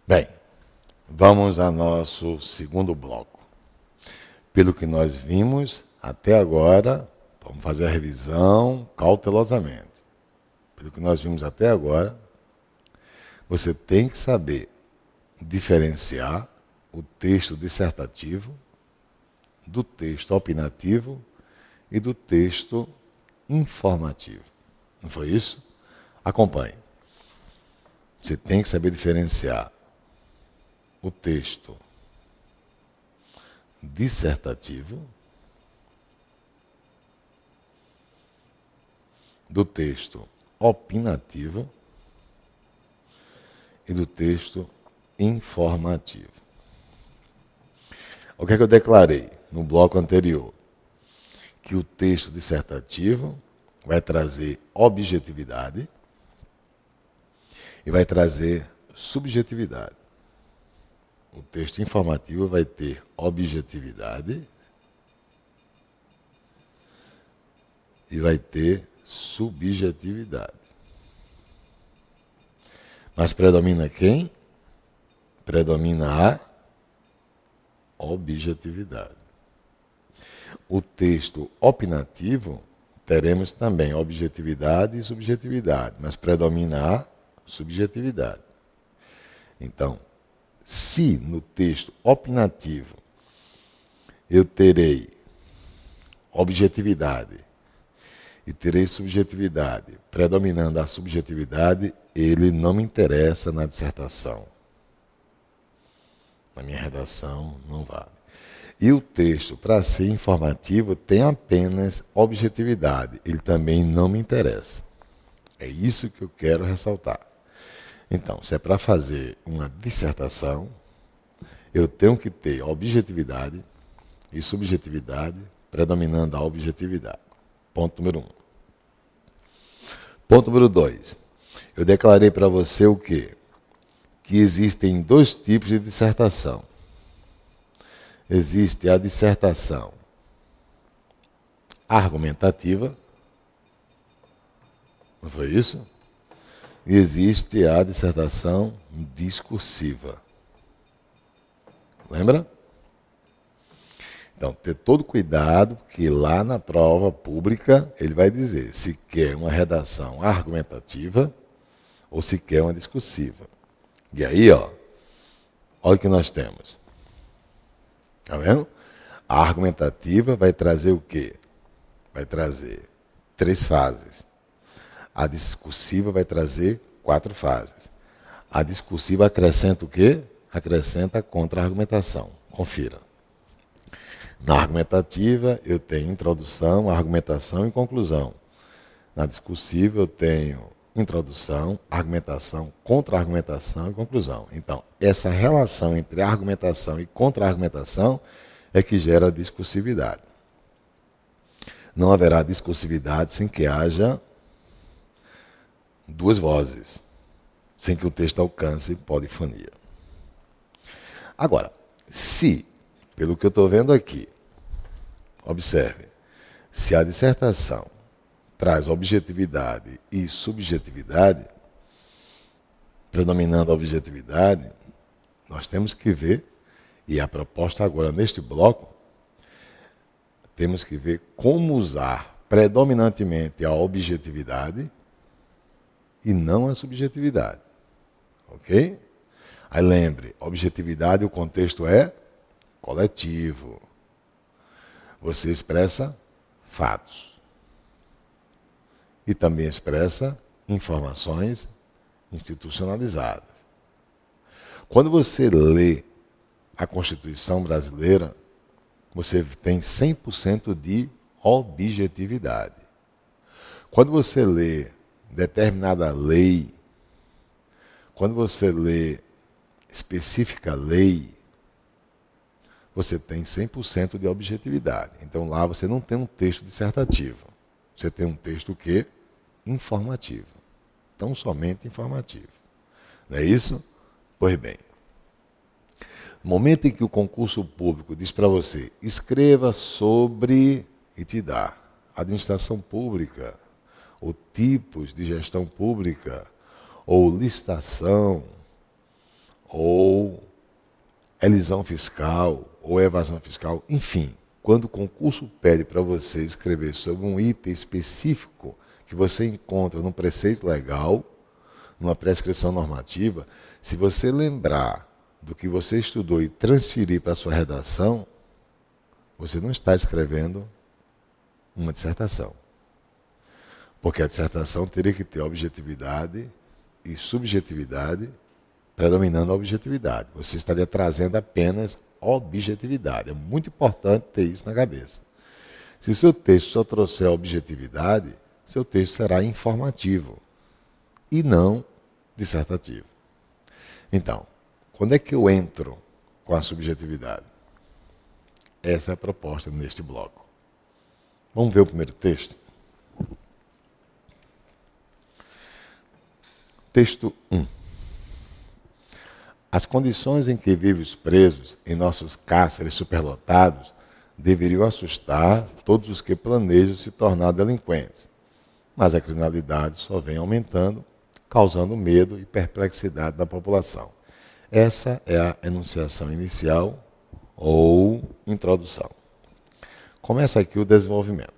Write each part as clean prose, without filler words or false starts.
Bem, vamos ao nosso segundo bloco. Pelo que nós vimos até agora, vamos fazer a revisão cautelosamente. Pelo que nós vimos até agora, você tem que saber diferenciar o texto dissertativo do texto opinativo e do texto informativo. Não foi isso? Acompanhe. Você tem que saber diferenciar o texto dissertativo do texto opinativo e do texto informativo. O que é que eu declarei no bloco anterior? Que o texto dissertativo vai trazer objetividade e vai trazer subjetividade. O texto informativo vai ter objetividade e vai ter subjetividade. Mas predomina quem? Predomina a objetividade. O texto opinativo, teremos também objetividade e subjetividade, mas predomina a subjetividade. Então, se no texto opinativo eu terei objetividade e terei subjetividade, predominando a subjetividade, ele não me interessa na dissertação. Na minha redação não vale. E o texto, para ser informativo, tem apenas objetividade. Ele também não me interessa. É isso que eu quero ressaltar. Então, se é para fazer uma dissertação, eu tenho que ter objetividade e subjetividade predominando a objetividade. Ponto número 1. Ponto número 2. Eu declarei para você o quê? Que existem dois tipos de dissertação. Existe a dissertação argumentativa, não foi isso? E existe a dissertação discursiva. Lembra? Então, ter todo cuidado, porque lá na prova pública ele vai dizer se quer uma redação argumentativa ou se quer uma discursiva. E aí, olha o que nós temos. Está vendo? A argumentativa vai trazer o quê? Vai trazer 3 fases. A discursiva vai trazer 4 fases. A discursiva acrescenta o quê? Acrescenta a contra-argumentação. Confira. Na argumentativa eu tenho introdução, argumentação e conclusão. Na discursiva eu tenho introdução, argumentação, contra-argumentação e conclusão. Então, essa relação entre argumentação e contra-argumentação é que gera discursividade. Não haverá discursividade sem que haja 2 vozes, sem que o texto alcance polifonia. Agora, se, pelo que eu estou vendo aqui, observe, se a dissertação traz objetividade e subjetividade, predominando a objetividade, nós temos que ver, e a proposta agora neste bloco, temos que ver como usar predominantemente a objetividade e não a subjetividade. Ok? Aí lembre, objetividade, o contexto é coletivo. Você expressa fatos. E também expressa informações institucionalizadas. Quando você lê a Constituição brasileira, você tem 100% de objetividade. Quando você lê determinada lei, quando você lê específica lei, você tem 100% de objetividade. Então lá você não tem um texto dissertativo. Você tem um texto que informativo. Tão somente informativo. Não é isso? Pois bem. No momento em que o concurso público diz para você, escreva sobre, e te dá, administração pública, ou tipos de gestão pública, ou licitação, ou elisão fiscal, ou evasão fiscal, enfim. Quando o concurso pede para você escrever sobre um item específico que você encontra num preceito legal, numa prescrição normativa, se você lembrar do que você estudou e transferir para a sua redação, você não está escrevendo uma dissertação. Porque a dissertação teria que ter objetividade e subjetividade predominando a objetividade. Você estaria trazendo apenas objetividade. É muito importante ter isso na cabeça. Se o seu texto só trouxer objetividade, seu texto será informativo e não dissertativo. Então, quando é que eu entro com a subjetividade? Essa é a proposta neste bloco. Vamos ver o primeiro texto? Texto 1. As condições em que vivem os presos em nossos cárceres superlotados deveriam assustar todos os que planejam se tornar delinquentes. Mas a criminalidade só vem aumentando, causando medo e perplexidade da população. Essa é a enunciação inicial ou introdução. Começa aqui o desenvolvimento.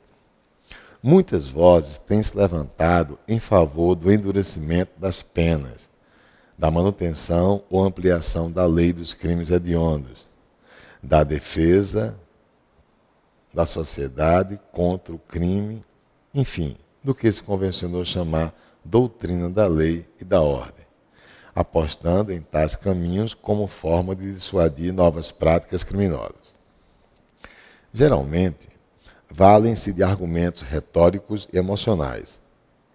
Muitas vozes têm se levantado em favor do endurecimento das penas, da manutenção ou ampliação da lei dos crimes hediondos, da defesa da sociedade contra o crime, enfim, do que se convencionou chamar doutrina da lei e da ordem, apostando em tais caminhos como forma de dissuadir novas práticas criminosas. Geralmente, valem-se de argumentos retóricos e emocionais,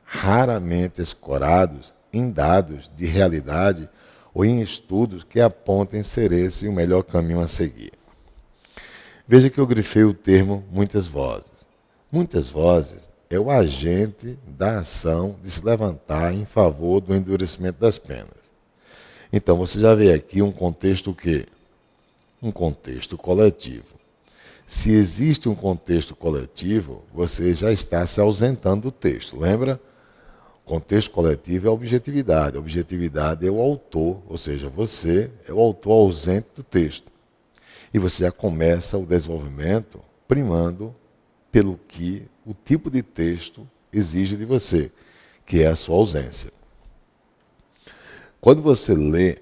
raramente escorados em dados de realidade ou em estudos que apontem ser esse o melhor caminho a seguir. Veja que eu grifei o termo muitas vozes. Muitas vozes é o agente da ação de se levantar em favor do endurecimento das penas. Então você já vê aqui um contexto o quê? Um contexto coletivo. Se existe um contexto coletivo, você já está se ausentando do texto. Lembra? Contexto coletivo é a objetividade. A objetividade é o autor, ou seja, você é o autor ausente do texto. E você já começa o desenvolvimento primando pelo que o tipo de texto exige de você, que é a sua ausência. Quando você lê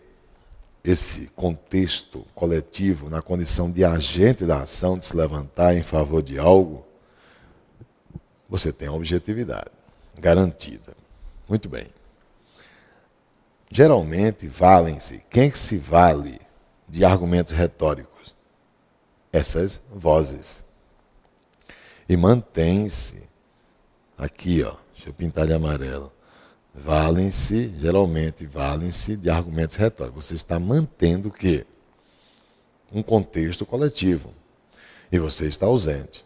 esse contexto coletivo na condição de agente da ação, de se levantar em favor de algo, você tem a objetividade garantida. Muito bem. Geralmente valem-se, quem que se vale de argumentos retóricos? Essas vozes. E mantém-se, aqui, ó, deixa eu pintar de amarelo, geralmente valem-se de argumentos retóricos. Você está mantendo o quê? Um contexto coletivo. E você está ausente.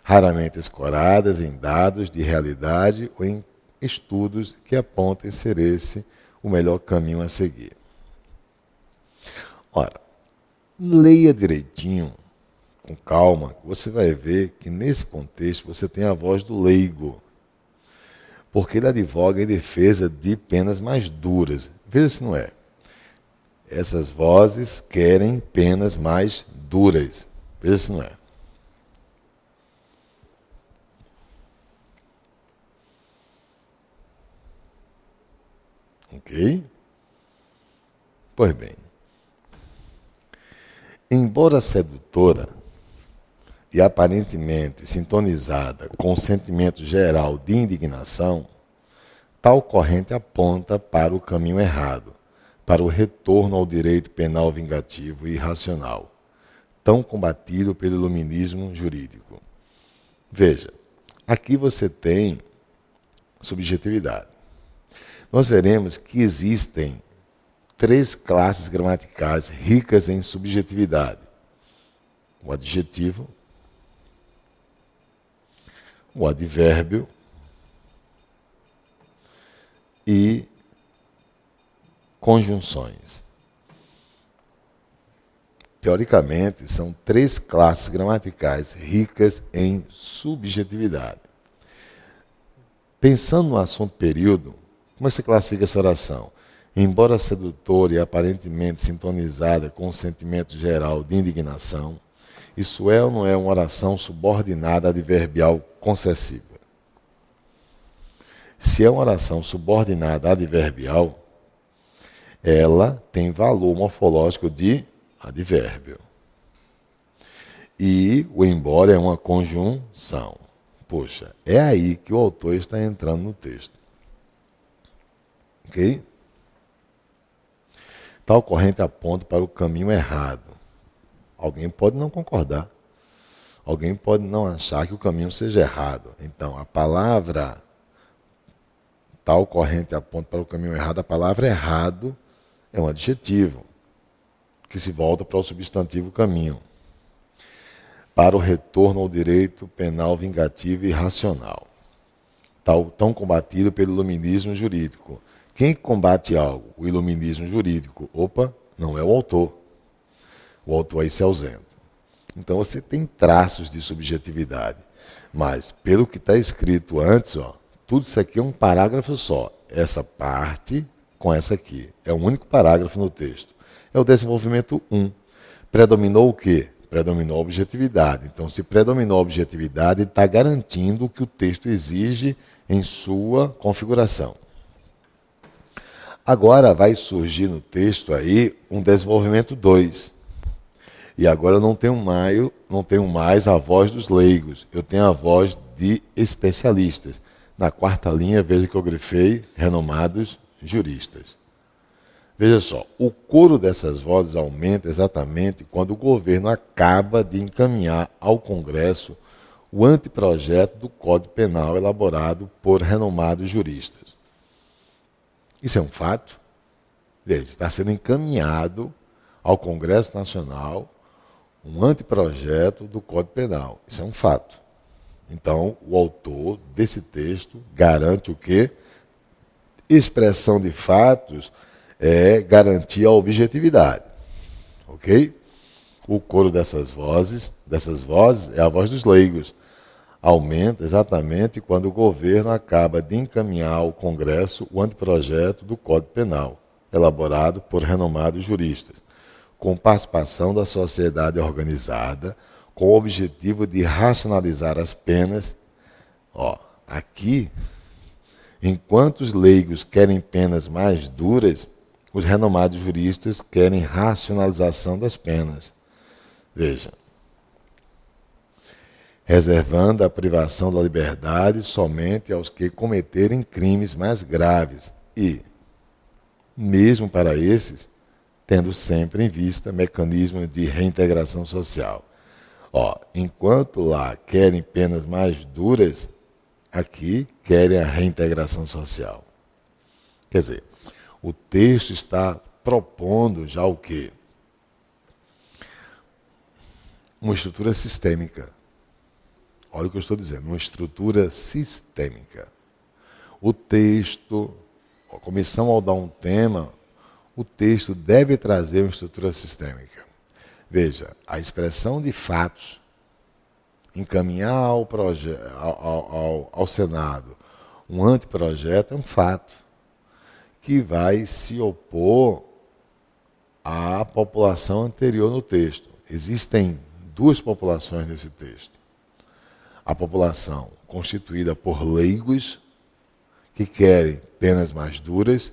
Raramente escoradas em dados de realidade ou em estudos que apontem ser esse o melhor caminho a seguir. Ora, leia direitinho, com calma, você vai ver que nesse contexto você tem a voz do leigo. Porque ele advoga em defesa de penas mais duras. Veja se não é. Essas vozes querem penas mais duras. Veja se não é. Ok? Pois bem. Embora sedutora e aparentemente sintonizada com o sentimento geral de indignação, tal corrente aponta para o caminho errado, para o retorno ao direito penal vingativo e irracional, tão combatido pelo iluminismo jurídico. Veja, aqui você tem subjetividade. Nós veremos que existem 3 classes gramaticais ricas em subjetividade: o adjetivo, o advérbio e conjunções. Teoricamente, são 3 classes gramaticais ricas em subjetividade. Pensando no assunto período, como é que você classifica essa oração? embora sedutora e aparentemente sintonizada com o sentimento geral de indignação, isso é ou não é uma oração subordinada adverbial concessiva? Se é uma oração subordinada adverbial, ela tem valor morfológico de advérbio. E o embora é uma conjunção. Poxa, é aí que o autor está entrando no texto. Ok? Tal corrente aponta para o caminho errado. Alguém pode não concordar. Alguém pode não achar que o caminho seja errado. Então, a palavra tal corrente aponta para o caminho errado, a palavra errado é um adjetivo que se volta para o substantivo caminho, para o retorno ao direito penal vingativo e racional, tão combatido pelo iluminismo jurídico. Quem combate algo? O iluminismo jurídico. Opa, não é o autor. O autor aí se ausenta. Então você tem traços de subjetividade, mas pelo que está escrito antes, tudo isso aqui é um parágrafo só. Essa parte com essa aqui. É um único parágrafo no texto. É o desenvolvimento 1. Predominou o quê? Predominou a objetividade. Então, se predominou a objetividade, ele está garantindo o que o texto exige em sua configuração. Agora vai surgir no texto aí um desenvolvimento 2. E agora eu não tenho mais a voz dos leigos, eu tenho a voz de especialistas. Na quarta linha, veja que eu grifei renomados juristas. Veja só, o coro dessas vozes aumenta exatamente quando o governo acaba de encaminhar ao Congresso o anteprojeto do Código Penal elaborado por renomados juristas. Isso é um fato. Veja, está sendo encaminhado ao Congresso Nacional um anteprojeto do Código Penal. Isso é um fato. Então, o autor desse texto garante o quê? Expressão de fatos é garantir a objetividade. Ok? O coro dessas vozes é a voz dos leigos. Aumenta exatamente quando o governo acaba de encaminhar ao Congresso o anteprojeto do Código Penal, elaborado por renomados juristas, com participação da sociedade organizada, com o objetivo de racionalizar as penas. Aqui, enquanto os leigos querem penas mais duras, os renomados juristas querem racionalização das penas. Veja. Reservando a privação da liberdade somente aos que cometerem crimes mais graves e, mesmo para esses, tendo sempre em vista mecanismos de reintegração social. Enquanto lá querem penas mais duras, aqui querem a reintegração social. Quer dizer, o texto está propondo já o quê? Uma estrutura sistêmica. Olha o que eu estou dizendo, uma estrutura sistêmica. O texto, a comissão ao dar um tema, o texto deve trazer uma estrutura sistêmica. Veja, a expressão de fatos, encaminhar ao Senado um anteprojeto é um fato que vai se opor à população anterior no texto. Existem duas populações nesse texto. A população constituída por leigos que querem penas mais duras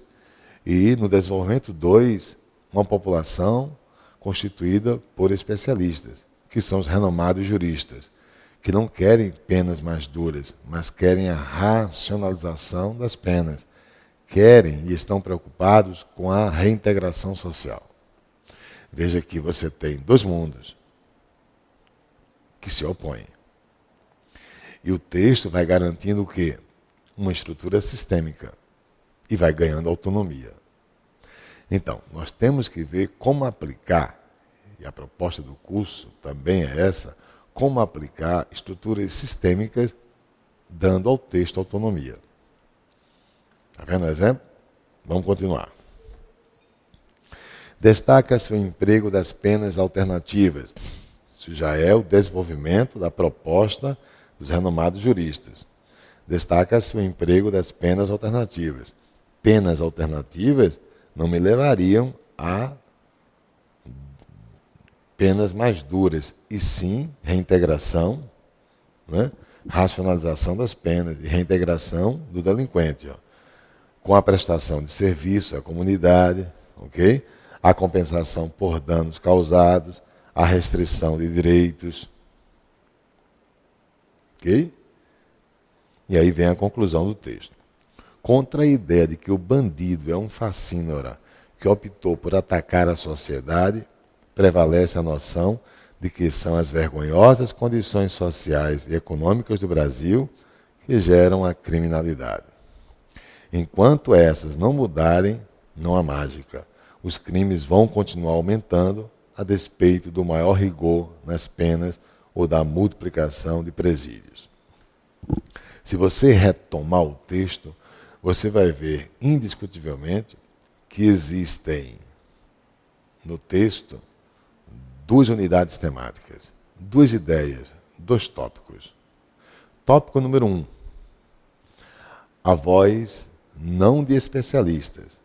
e, no desenvolvimento 2, uma população constituída por especialistas, que são os renomados juristas, que não querem penas mais duras, mas querem a racionalização das penas. Querem e estão preocupados com a reintegração social. Veja que você tem dois mundos que se opõem. E o texto vai garantindo o quê? Uma estrutura sistêmica e vai ganhando autonomia. Então, nós temos que ver como aplicar, e a proposta do curso também é essa, como aplicar estruturas sistêmicas dando ao texto autonomia. Está vendo o exemplo? Vamos continuar. Destaca-se o emprego das penas alternativas. Isso já é o desenvolvimento da proposta dos renomados juristas. Destaca-se o emprego das penas alternativas. Penas alternativas não me levariam a penas mais duras, e sim reintegração, né? Racionalização das penas e reintegração do delinquente, ó, com a prestação de serviço à comunidade, ok? A compensação por danos causados, a restrição de direitos, ok? E aí vem a conclusão do texto. Contra a ideia de que o bandido é um facínora que optou por atacar a sociedade, prevalece a noção de que são as vergonhosas condições sociais e econômicas do Brasil que geram a criminalidade. Enquanto essas não mudarem, não há mágica. Os crimes vão continuar aumentando a despeito do maior rigor nas penas ou da multiplicação de presídios. Se você retomar o texto, você vai ver indiscutivelmente que existem no texto duas unidades temáticas, duas ideias, dois tópicos. Tópico número 1. A voz não de especialistas,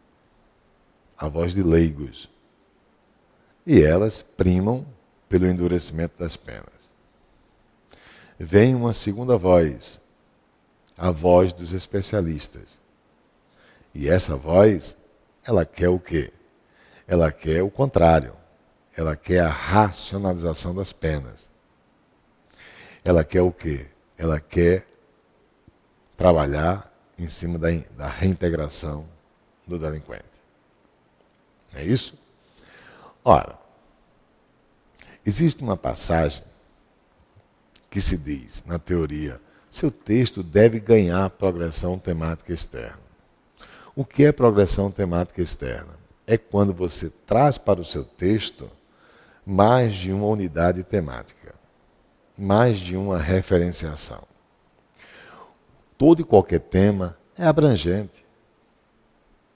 a voz de leigos. E elas primam pelo endurecimento das penas. Vem uma segunda voz, a voz dos especialistas. E essa voz, ela quer o quê? Ela quer o contrário. Ela quer a racionalização das penas. Ela quer o quê? Ela quer trabalhar em cima da reintegração do delinquente. É isso? Ora, existe uma passagem que se diz, na teoria, seu texto deve ganhar progressão temática externa. O que é progressão temática externa? É quando você traz para o seu texto mais de uma unidade temática, mais de uma referenciação. Todo e qualquer tema é abrangente.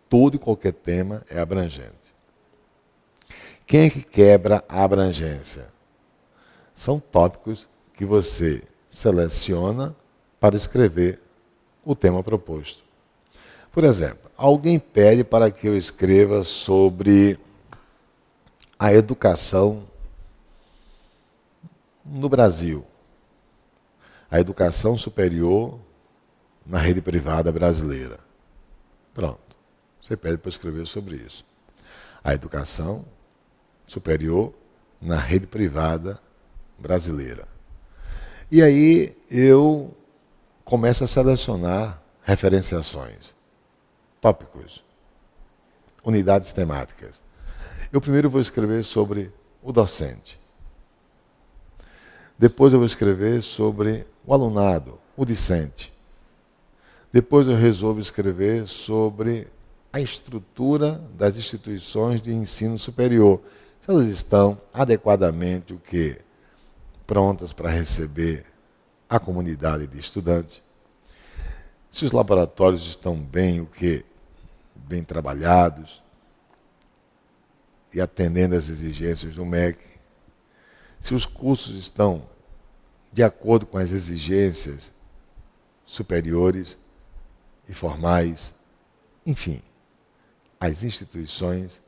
Todo e qualquer tema é abrangente. Quem é que quebra a abrangência? São tópicos que você seleciona para escrever o tema proposto. Por exemplo, alguém pede para que eu escreva sobre a educação no Brasil. A educação superior na rede privada brasileira. Pronto. Você pede para eu escrever sobre isso. A educação superior na rede privada brasileira. E aí eu começo a selecionar referenciações, tópicos, unidades temáticas. Eu primeiro vou escrever sobre o docente. Depois eu vou escrever sobre o alunado, o discente. Depois eu resolvo escrever sobre a estrutura das instituições de ensino superior. Se elas estão adequadamente o quê? Prontas para receber a comunidade de estudantes. Se os laboratórios estão bem, o quê? Bem trabalhados e atendendo às exigências do MEC. Se os cursos estão de acordo com as exigências superiores e formais, enfim, as instituições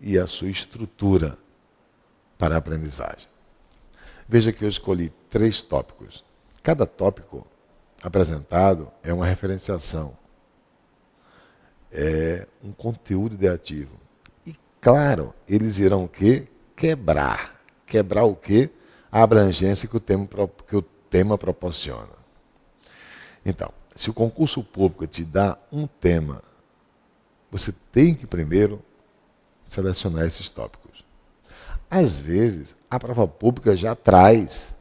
e a sua estrutura para a aprendizagem. Veja que eu escolhi 3 tópicos. Cada tópico apresentado é uma referenciação, é um conteúdo ideativo. E, claro, eles irão o quê? Quebrar. Quebrar o quê? A abrangência que o tema proporciona. Então, se o concurso público te dá um tema, você tem que primeiro selecionar esses tópicos. Às vezes, a prova pública já traz.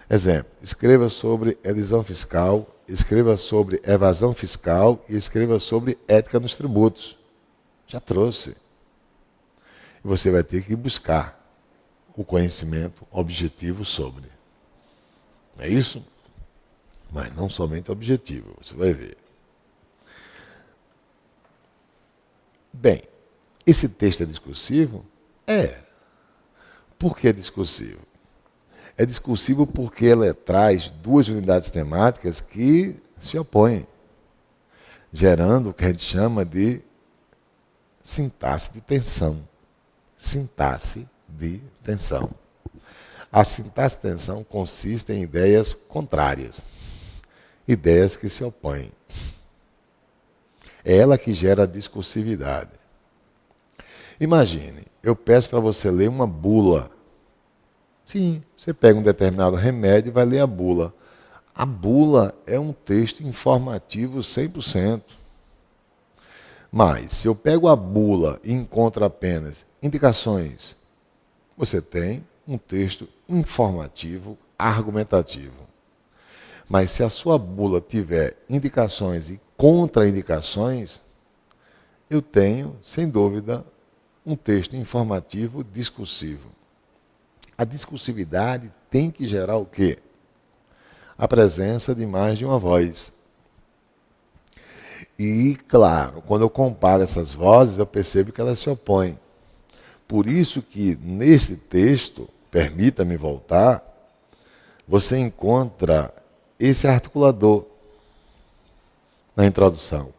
Exemplo, escreva sobre elisão fiscal, escreva sobre evasão fiscal e escreva sobre ética nos tributos. Já trouxe. E você vai ter que buscar o conhecimento objetivo sobre. É isso? Mas não somente objetivo, você vai ver. Bem, esse texto é discursivo? É. Por que é discursivo? É discursivo porque ela traz 2 unidades temáticas que se opõem. gerando o que a gente chama de sintaxe de tensão. Sintaxe de tensão. A sintaxe de tensão consiste em ideias contrárias, ideias que se opõem. É ela que gera a discursividade. Imagine, eu peço para você ler uma bula. Sim, você pega um determinado remédio e vai ler a bula. A bula é um texto informativo 100%. Mas, se eu pego a bula e encontro apenas indicações, você tem um texto informativo, argumentativo. Mas se a sua bula tiver indicações e contraindicações, eu tenho, sem dúvida, um texto informativo discursivo. A discursividade tem que gerar o quê? A presença de mais de uma voz. E, claro, quando eu comparo essas vozes, eu percebo que elas se opõem. Por isso que, nesse texto, permita-me voltar, você encontra esse articulador na introdução.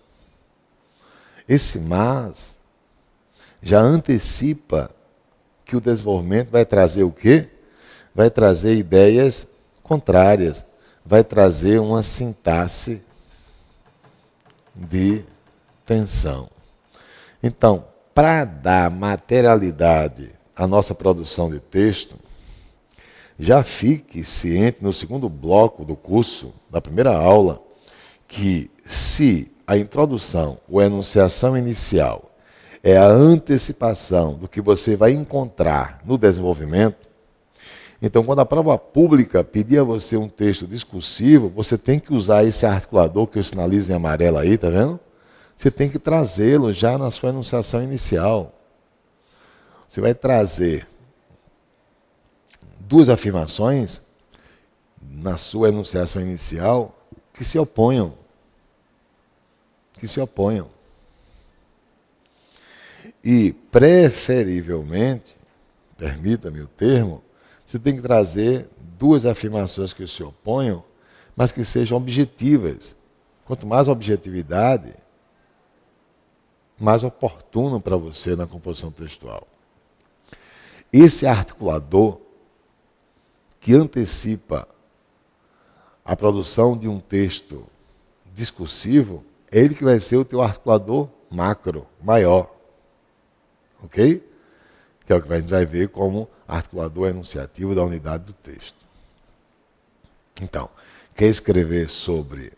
Esse mas já antecipa que o desenvolvimento vai trazer o quê? Vai trazer ideias contrárias, vai trazer uma sintaxe de tensão. Então, para dar materialidade à nossa produção de texto, já fique ciente no segundo bloco do curso, da primeira aula, que se a introdução ou a enunciação inicial é a antecipação do que você vai encontrar no desenvolvimento, então quando a prova pública pedir a você um texto discursivo, você tem que usar esse articulador que eu sinalizo em amarelo aí, tá vendo? Você tem que trazê-lo já na sua enunciação inicial. Você vai trazer duas afirmações na sua enunciação inicial que se oponham. Que se oponham. E, preferivelmente, permita-me o termo, você tem que trazer duas afirmações que se oponham, mas que sejam objetivas. Quanto mais objetividade, mais oportuno para você na composição textual. Esse articulador que antecipa a produção de um texto discursivo, é ele que vai ser o teu articulador macro, maior. Ok? Que é o que a gente vai ver como articulador enunciativo da unidade do texto. Então, quer escrever sobre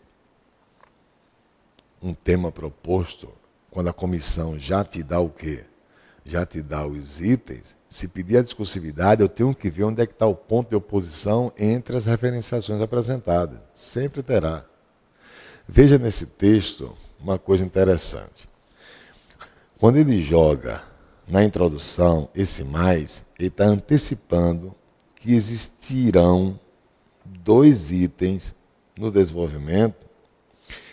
um tema proposto, quando a comissão já te dá o quê? Já te dá os itens. Se pedir a discursividade, eu tenho que ver onde é que está o ponto de oposição entre as referenciações apresentadas. Sempre terá. Veja nesse texto uma coisa interessante. Quando ele joga na introdução esse mais, ele está antecipando que existirão dois itens no desenvolvimento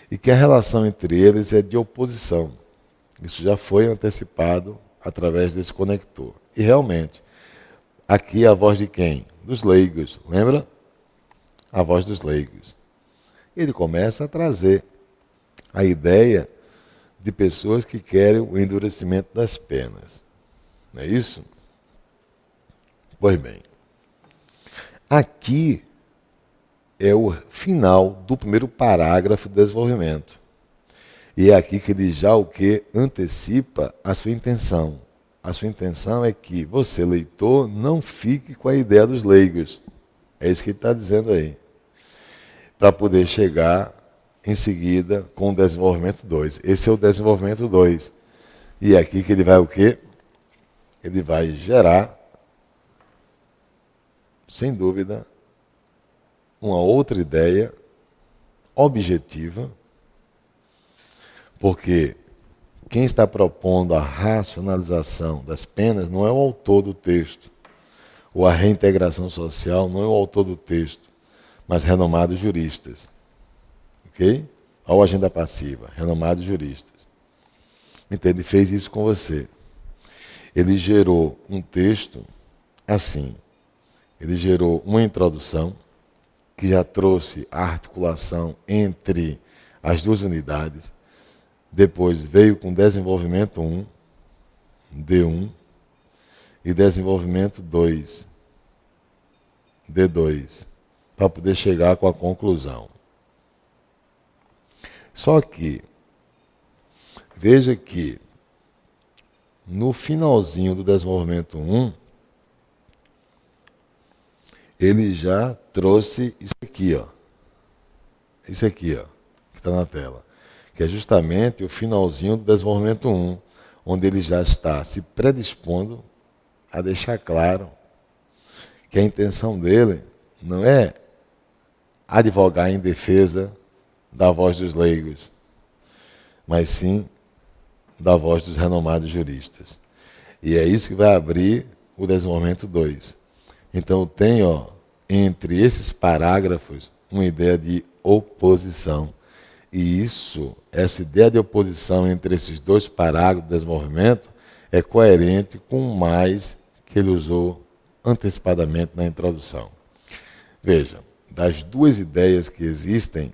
e que a relação entre eles é de oposição. Isso já foi antecipado através desse conector. E realmente, aqui é a voz de quem? Dos leigos, lembra? A voz dos leigos. Ele começa a trazer a ideia de pessoas que querem o endurecimento das penas. Não é isso? Pois bem, aqui é o final do primeiro parágrafo do desenvolvimento. E é aqui que ele já o que antecipa a sua intenção. A sua intenção é que você, leitor, não fique com a ideia dos leigos. É isso que ele está dizendo aí. Para poder chegar em seguida com o desenvolvimento 2. Esse é o desenvolvimento 2. E é aqui que ele vai o quê? Ele vai gerar, sem dúvida, uma outra ideia objetiva, porque quem está propondo a racionalização das penas não é o autor do texto, ou a reintegração social não é o autor do texto, mas renomados juristas. Ok? Ou agenda passiva, renomados juristas. Então ele fez isso com você. Ele gerou um texto assim. Ele gerou uma introdução que já trouxe a articulação entre as duas unidades, Depois veio com desenvolvimento 1, D1, e desenvolvimento 2, D2, para poder chegar com a conclusão. Só que, veja que, no finalzinho do desenvolvimento 1, ele já trouxe isso aqui, ó. Isso aqui, ó, que está na tela. Que é justamente o finalzinho do desenvolvimento 1, onde ele já está se predispondo a deixar claro que a intenção dele não é advogar em defesa da voz dos leigos, mas sim da voz dos renomados juristas. E é isso que vai abrir o desenvolvimento 2. Então eu tenho, ó, entre esses parágrafos, uma ideia de oposição. E essa ideia de oposição entre esses dois parágrafos do desenvolvimento é coerente com o mais que ele usou antecipadamente na introdução. Veja, das duas ideias que existem,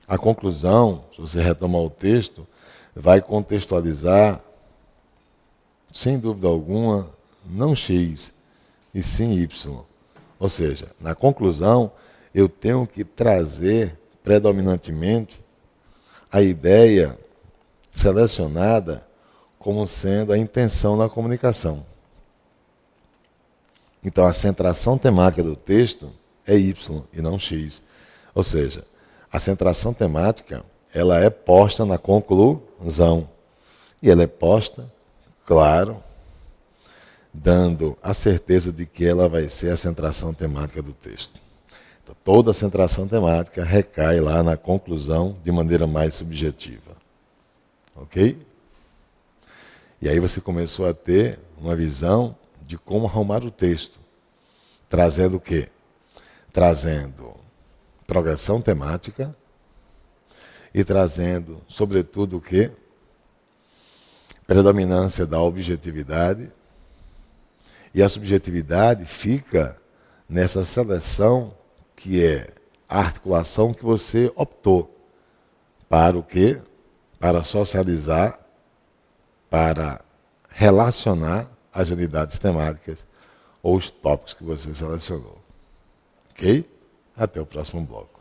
a conclusão, se você retomar o texto, vai contextualizar, sem dúvida alguma, não X, e sim Y. Ou seja, na conclusão, eu tenho que trazer predominantemente a ideia selecionada como sendo a intenção da comunicação. Então, a centração temática do texto é Y e não X. Ou seja, a centração temática ela é posta na conclusão. E ela é posta, claro, dando a certeza de que ela vai ser a centração temática do texto. Então, toda a centração temática recai lá na conclusão de maneira mais subjetiva. Ok? E aí você começou a ter uma visão de como arrumar o texto. Trazendo o quê? Trazendo progressão temática e trazendo, sobretudo, o quê? Predominância da objetividade. E a subjetividade fica nessa seleção que é a articulação que você optou. Para o quê? Para socializar, para relacionar as unidades temáticas ou os tópicos que você selecionou. Ok? Até o próximo bloco.